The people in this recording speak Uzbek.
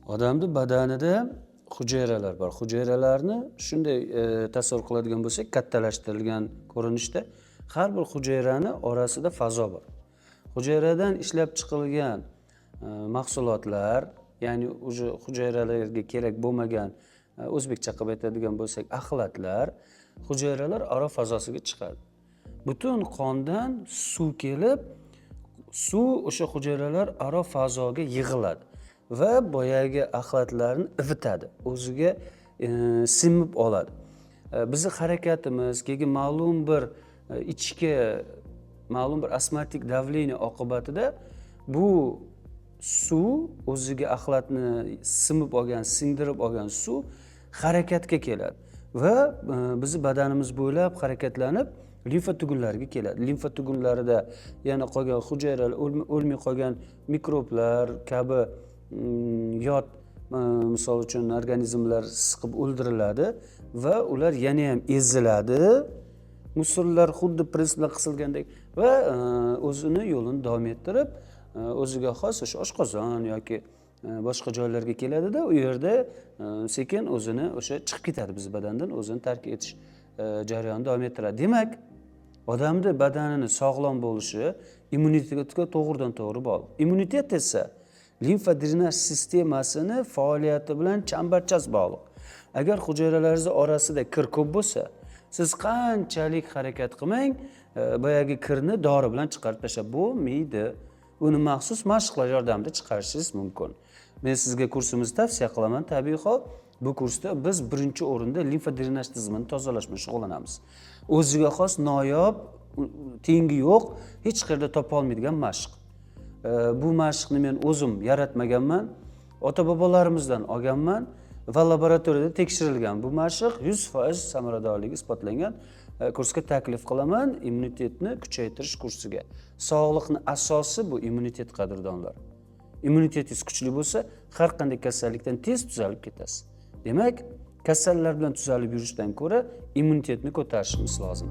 Odamning badanida hujayralar bor. Hujayralarni shunday tasavvur qiladigan bo'lsak, kattalashtirilgan ko'rinishda har bir hujayrani orasida fazo bor. Hujayradan ishlab chiqilgan mahsulotlar, ya'ni o'sha hujayralarga kerak bo'lmagan o'zbekcha qilib aytadigan bo'lsak, axlatlar hujayralar aro fazosiga chiqadi. Butun qondan suv kelib, suv o'sha hujayralar aro fazoga yig'iladi va boyagi axlatlarni ivitadi, o'ziga simib oladi. Bizi harakatimiz, keyin ma'lum bir ichki ma'lum bir osmotik davleniya oqibatida bu suv o'ziga axlatni simib olgan, singdirib olgan suv harakatga keladi va bizni badanimiz bo'ylab harakatlanib limfa tugunlariga keladi. Limfa tugunlarida yana qolgan hujayralar, o'lmay qolgan mikroblar kabi yot misol uchun organizmlar siqib o'ldiriladi va ular yana ham eziladi. Musullar xuddi presslar qisilgandek va o'zini yo'lini davom ettirib, o'ziga xos o'sha oshqozon yoki boshqa joylarga keladida, u yerda sekin o'zini o'sha chiqib ketadi biz badandan, o'zini tark etish jarayonini davom ettiradi. Demak, odamning badanini sog'lom bo'lishi immunitetga to'g'ridan-to'g'ri bog'liq. Immunitet esa limfa drenaj sistemasini faoliyati bilan chambarchas bog'liq. Agar hujayralaringiz orasida kir ko'p bo'lsa, siz qanchalik harakat qilmang, boyagi kirni dori bilan chiqarib tashlab bo'lmaydi. Uni maxsus mashqlar yordamida chiqarishingiz mumkin. Men sizga kursimizni tavsiya qilaman. Tabiiy hol bu kursda biz birinchi o'rinda limfa drenaj tizimini tozalash bilan shug'ullanamiz. O'ziga xos noyob, tengi yo'q, hech qayerda topa olmaydigan mashq. Bu mashqni men o'zim yaratmaganman, ota-bobolarimizdan olganman va laboratoriyada tekshirilgan. Bu mashq 100% samaradorligi isbotlangan. Kursga taklif qilaman, immunitetni kuchaytirish kursiga. Sog'liqning asosi bu immunitet, qadrdonlar. Immunitetingiz kuchli bo'lsa, har qanday kasallikdan tez tuzalib ketasiz. Demak, kasallar bilan tuzalib yurishdan ko'ra immunitetni ko'tarishimiz lozim.